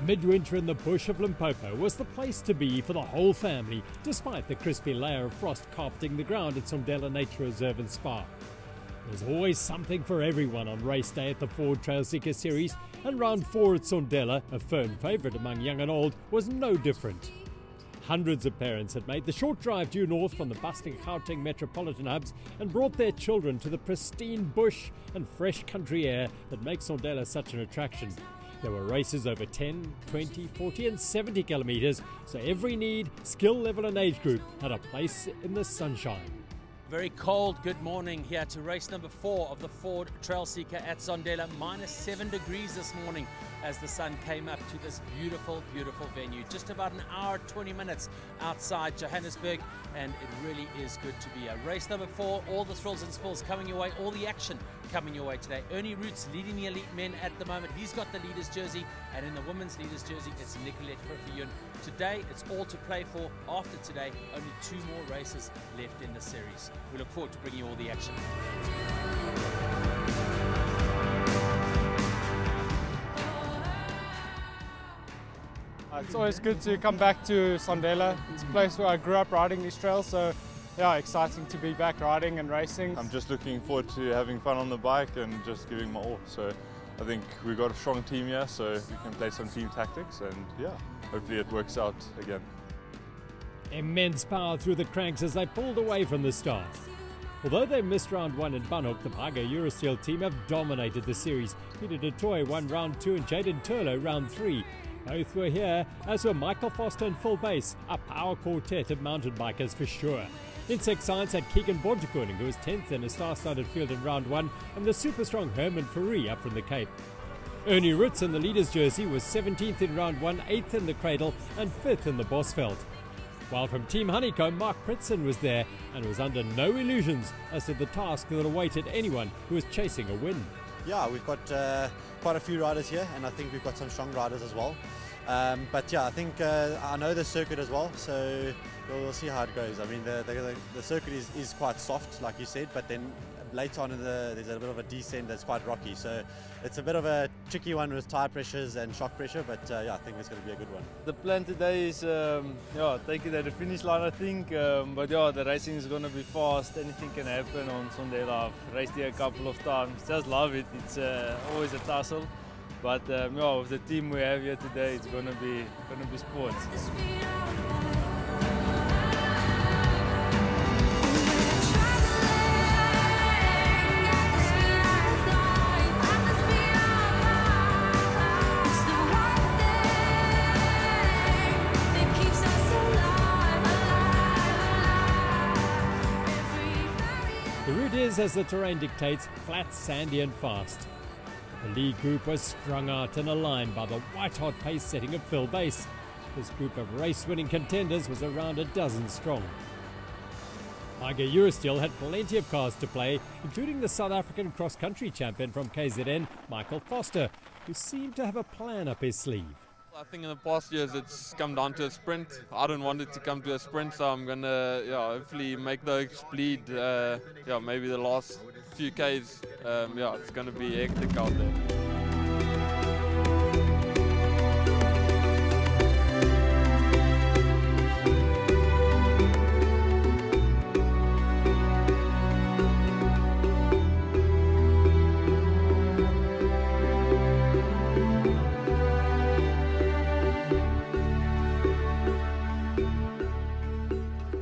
Midwinter in the bush of Limpopo was the place to be for the whole family, despite the crispy layer of frost carpeting the ground at Sondela Nature Reserve Spa. There's always something for everyone on race day at the Ford Trailseeker series, and round 4 at Sondela, a firm favourite among young and old, was no different. Hundreds of parents had made the short drive due north from the bustling Gauteng metropolitan hubs and brought their children to the pristine bush and fresh country air that makes Sondela such an attraction. There were races over 10, 20, 40 and 70 kilometres, so every need, skill level and age group had a place in the sunshine. Very cold good morning here to race number 4 of the Ford Trailseeker at Sondela. -7 degrees this morning as the sun came up to this beautiful, beautiful venue. Just about an hour, 20 minutes outside Johannesburg, and it really is good to be here. Race number 4, all the thrills and spills coming your way, all the action coming your way today. Ernie Roets leading the elite men at the moment. He's got the leader's jersey, and in the women's leader's jersey, it's Nicolette Griffioen. Today, it's all to play for. After today, only 2 more races left in the series. We look forward to bringing you all the action. It's always good to come back to Sondela. It's a place where I grew up riding these trails, so yeah, exciting to be back riding and racing. I'm just looking forward to having fun on the bike and just giving my all. So I think we've got a strong team here, so we can play some team tactics, and yeah, hopefully it works out again. Immense power through the cranks as they pulled away from the start. Although they missed round 1 in Boshoff, the Pienaar Eurosteel team have dominated the series. Peter de Toy won round 2 and Jaden Turlo round 3. Both were here, as were Michael Foster and Phil Bass, a power quartet of mountain bikers for sure. Insect Science had Keegan Bontekoning, who was 10th in a star-studded field in round 1, and the super-strong Herman Fourie up from the Cape. Ernie Roets in the leader's jersey was 17th in round 1, 8th in the cradle and 5th in the Bosveld. While from Team Honeycomb, Marc Pritzen was there and was under no illusions as to the task that awaited anyone who was chasing a win. Yeah, we've got quite a few riders here, and I think we've got some strong riders as well. But yeah, I think I know the circuit as well, so we'll see how it goes. I mean, the circuit is quite soft, like you said, but then later on there's a bit of a descent that's quite rocky, so it's a bit of a tricky one with tire pressures and shock pressure, but yeah, I think it's going to be a good one. The plan today is take it at the finish line, I think, but yeah, the racing is going to be fast. Anything can happen on Sondela. I've raced here a couple of times, just love it. It's always a tussle, but yeah, with the team we have here today, it's going to be sports. The route is, as the terrain dictates, flat, sandy and fast. The lead group was strung out and aligned by the white-hot pace setting of Phil Bass. This group of race-winning contenders was around a dozen strong. Pienaar Eurosteel had plenty of cars to play, including the South African cross-country champion from KZN, Michael Foster, who seemed to have a plan up his sleeve. I think in the past years it's come down to a sprint. I don't want it to come to a sprint, so I'm gonna hopefully make those bleed. Maybe the last few Ks. It's gonna be hectic out there.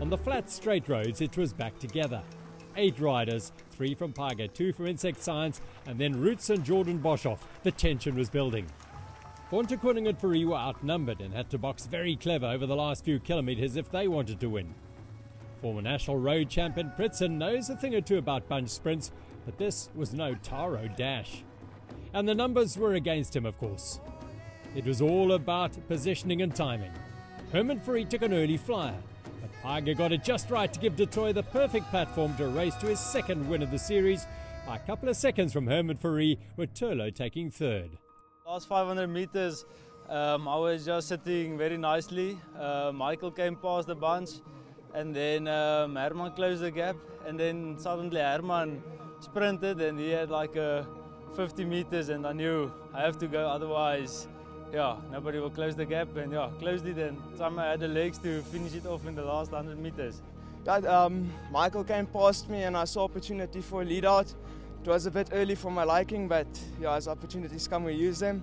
On the flat, straight roads, it was back together. 8 riders, 3 from Pienaar, 2 from Insect Science, and then Roets and Jordan Boshoff. The tension was building. Bontekoning and Fourie were outnumbered and had to box very clever over the last few kilometres if they wanted to win. Former national road champion Pritzen knows a thing or two about bunch sprints, but this was no Taro dash. And the numbers were against him, of course. It was all about positioning and timing. Herman Fourie took an early flyer, but Pienaar got it just right to give de Toy the perfect platform to race to his 2nd win of the series, by a couple of seconds from Herman Fourie, with Turlo taking 3rd. Last 500 meters, I was just sitting very nicely. Michael came past the bunch, and then Herman closed the gap, and then suddenly Herman sprinted, and he had like 50 meters, and I knew I have to go, otherwise yeah, nobody will close the gap, and yeah, closed it, and somehow I had the legs to finish it off in the last 100 meters. Yeah, Michael came past me and I saw opportunity for a lead out. It was a bit early for my liking, but yeah, as opportunities come, we use them.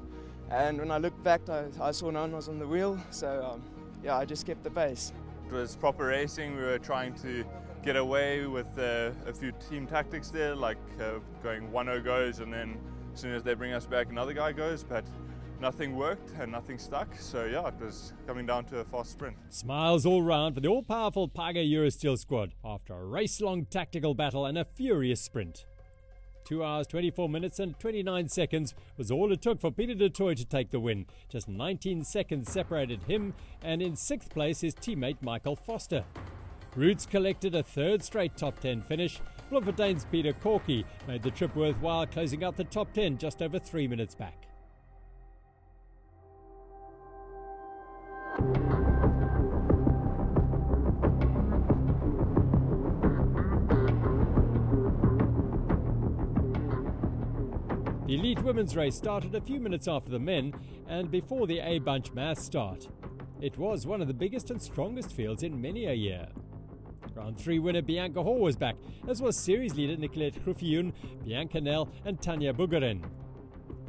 And when I looked back, I saw no one was on the wheel, so yeah, I just kept the pace. It was proper racing. We were trying to get away with a few team tactics there, like going 1-0 goes, and then as soon as they bring us back, another guy goes, but nothing worked and nothing stuck. So yeah, it was coming down to a fast sprint. Smiles all round for the all-powerful Paga Eurosteel squad after a race-long tactical battle and a furious sprint. 2 hours, 24 minutes and 29 seconds was all it took for Peter de Toy to take the win. Just 19 seconds separated him and in 6th place his teammate Michael Foster. Roets collected a 3rd straight top 10 finish. Bloemfontein's Peter Corky made the trip worthwhile, closing out the top 10 just over 3 minutes back. The elite women's race started a few minutes after the men and before the A-bunch mass start. It was one of the biggest and strongest fields in many a year. Round 3 winner Bianca Hall was back, as was series leader Nicolette Gruffioen, Bianca Nel and Tanya Bugaren.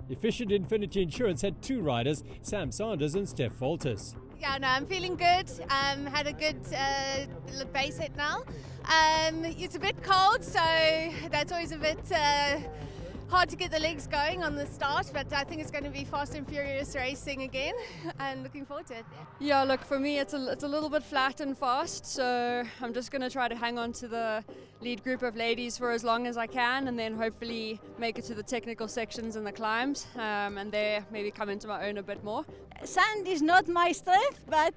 Efficient Infinity Insurance had 2 riders, Sam Sanders and Steph Walters. Yeah, no, I'm feeling good. Had a good base hit now. It's a bit cold, so that's always a bit hard to get the legs going on the start, but I think it's going to be fast and furious racing again. I'm looking forward to it. Yeah, look, for me it's a little bit flat and fast, so I'm just going to try to hang on to the lead group of ladies for as long as I can, and then hopefully make it to the technical sections and the climbs, and there maybe come into my own a bit more. Sand is not my strength, but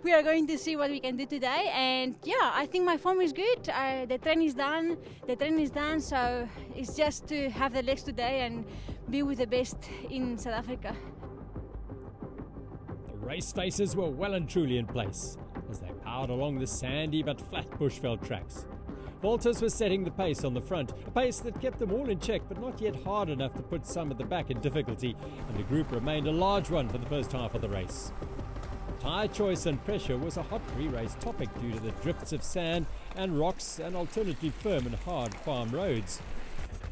we are going to see what we can do today. And yeah, I think my form is good. The training is done. So it's just to have the legs today and be with the best in South Africa. The race faces were well and truly in place as they powered along the sandy but flat bushveld tracks. Walters was setting the pace on the front, a pace that kept them all in check but not yet hard enough to put some at the back in difficulty, and the group remained a large one for the first half of the race. Tyre choice and pressure was a hot pre-race topic due to the drifts of sand and rocks and alternatively firm and hard farm roads.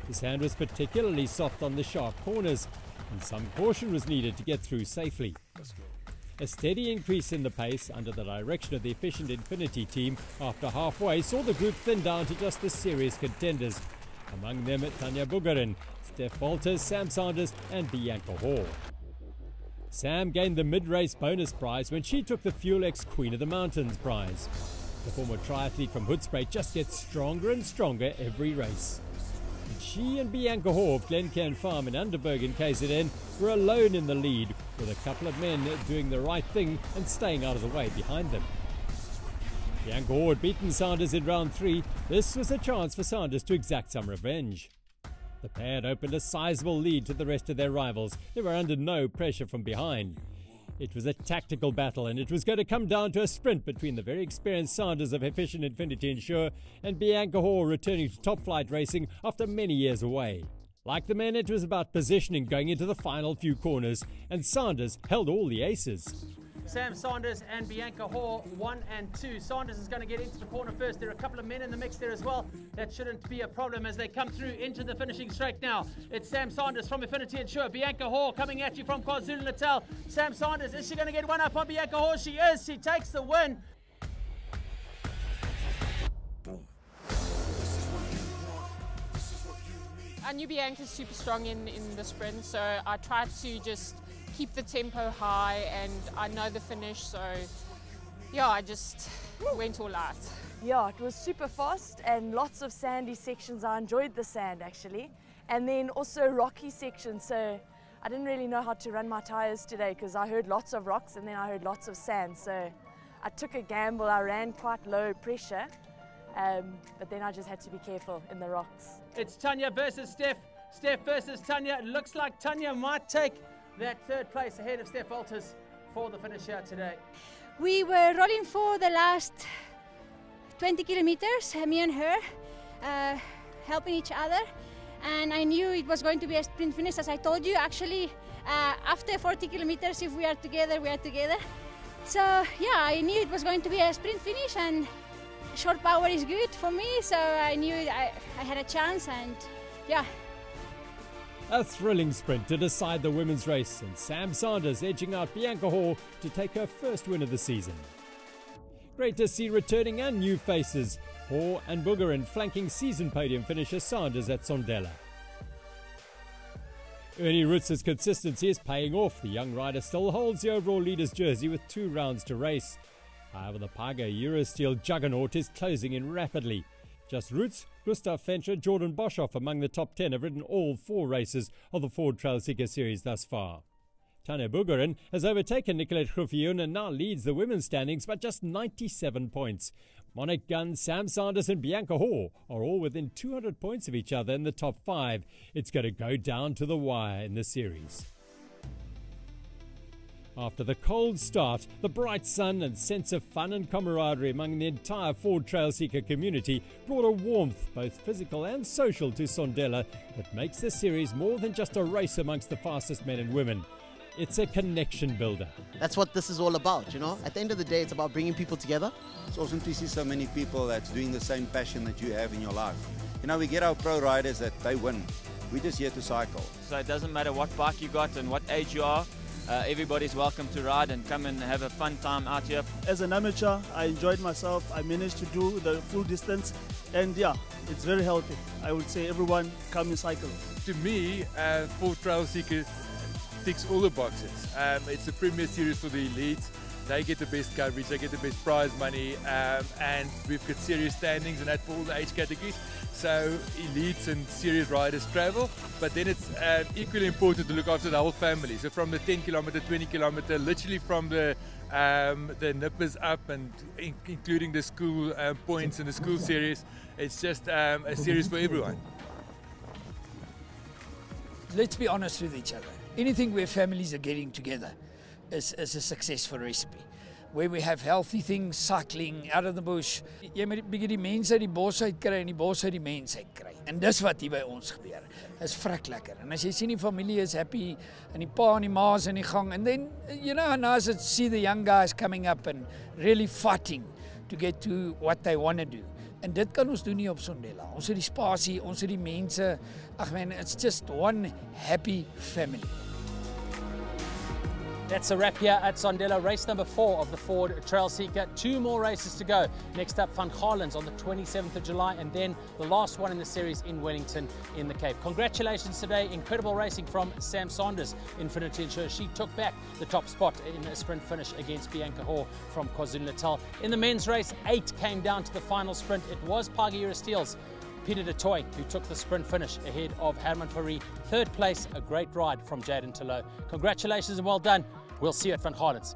The sand was particularly soft on the sharp corners, and some caution was needed to get through safely. A steady increase in the pace under the direction of the Efficient Infinity team after halfway saw the group thin down to just the serious contenders. Among them Tanya Bugaren, Steph Walters, Sam Sanders and Bianca Hall. Sam gained the mid-race bonus prize when she took the Fuel X Queen of the Mountains prize. The former triathlete from Hoedspruit just gets stronger and stronger every race. And she and Bianca Hall of Glencairn Farm in Underberg in KZN were alone in the lead, with a couple of men doing the right thing and staying out of the way behind them. Bianca Hall had beaten Sanders in round 3. This was a chance for Sanders to exact some revenge. The pair had opened a sizable lead to the rest of their rivals. They were under no pressure from behind. It was a tactical battle, and it was going to come down to a sprint between the very experienced Sanders of Efficient Infinity Insure and Bianca Hall returning to top flight racing after many years away. Like the men, it was about positioning going into the final few corners, and Sanders held all the aces. Sam Sanders and Bianca Hall, 1 and 2. Sanders is going to get into the corner first. There are a couple of men in the mix there as well. That shouldn't be a problem as they come through into the finishing straight now. It's Sam Sanders from Infinity Insure. Bianca Hall coming at you from KwaZulu-Natal. Sam Sanders, is she going to get one up on Bianca Hall? She is. She takes the win. I knew Bianca's super strong in the sprint, so I tried to just keep the tempo high, and I know the finish, so yeah, I just went all out. Yeah, it was super fast and lots of sandy sections. I enjoyed the sand actually, and then also rocky sections, so I didn't really know how to run my tires today because I heard lots of rocks and then I heard lots of sand, so I took a gamble. I ran quite low pressure, but then I just had to be careful in the rocks. It's Tanya versus Steph. Steph versus Tanya. It looks like Tanya might take that 3rd place ahead of Steph Walters for the finish here today. We were rolling for the last 20 kilometers, me and her, helping each other. And I knew it was going to be a sprint finish. As I told you, actually, after 40 kilometers, if we are together, we are together. So yeah, I knew it was going to be a sprint finish, and short power is good for me, so I knew I had a chance, and yeah. A thrilling sprint to decide the women's race, and Sam Sanders edging out Bianca Hall to take her first win of the season. Great to see returning and new faces, Hall and Boogerin flanking season podium finisher Sanders at Sondela. Ernie Roets' consistency is paying off. The young rider still holds the overall leader's jersey with 2 rounds to race. However, the Paga Eurosteel juggernaut is closing in rapidly. Just Roets, Gustav Venture, Jordan Boshoff among the top 10 have ridden all 4 races of the Ford Trailseeker series thus far. Tane Boogerin has overtaken Nicolette Groffioen and now leads the women's standings by just 97 points. Monarch Gunn, Sam Sanders and Bianca Hall are all within 200 points of each other in the top 5. It's going to go down to the wire in the series. After the cold start, the bright sun and sense of fun and camaraderie among the entire Ford Trailseeker community brought a warmth, both physical and social, to Sondela that makes the series more than just a race amongst the fastest men and women. It's a connection builder. That's what this is all about, you know. At the end of the day, it's about bringing people together. It's awesome to see so many people that's doing the same passion that you have in your life. You know, we get our pro riders that they win. We're just here to cycle. So it doesn't matter what bike you got and what age you are. Everybody's welcome to ride and come and have a fun time out here. As an amateur, I enjoyed myself. I managed to do the full distance, and yeah, it's very healthy. I would say everyone come and cycle. To me, Ford Trailseeker ticks all the boxes. It's a premier series for the elites. They get the best coverage, they get the best prize money, and we've got serious standings and that for all the age categories. So elites and serious riders travel, but then it's equally important to look after the whole family. So from the 10 kilometer, 20 kilometer, literally from the nippers up and including the school points and the school series, it's just a series for everyone. Let's be honest with each other. Anything where families are getting together is a successful recipe. Where we have healthy things, cycling, out of the bush. Jy moet bietjie die mense uit die bos uit kry en die bos uit die mense uit kry. En dis wat hier by ons gebeur. Is vrek lekker. En as jy sien die familie is happy en die pa en die ma is in die gang, and then you know, and as it see the young guys coming up and really fighting to get to what they want to do. En dit kan ons doen hier op Sondela. Ons het die spasie, ons het die mense. Ag man, it's just one happy family. That's a wrap here at Sondela, race number 4 of the Ford Trailseeker. 2 more races to go. Next up, Van Galen's on the 27th of July, and then the last one in the series in Wellington in the Cape. Congratulations today. Incredible racing from Sam Sanders. Infinity ensure she took back the top spot in a sprint finish against Bianca Hall from KwaZulu-Natal. In the men's race, 8 came down to the final sprint. It was Paga Eurosteel's Peter de Toy who took the sprint finish ahead of Herman Fourie. 3rd place, a great ride from Jaden Tolo. Congratulations and well done. We'll see you at Van Galen's.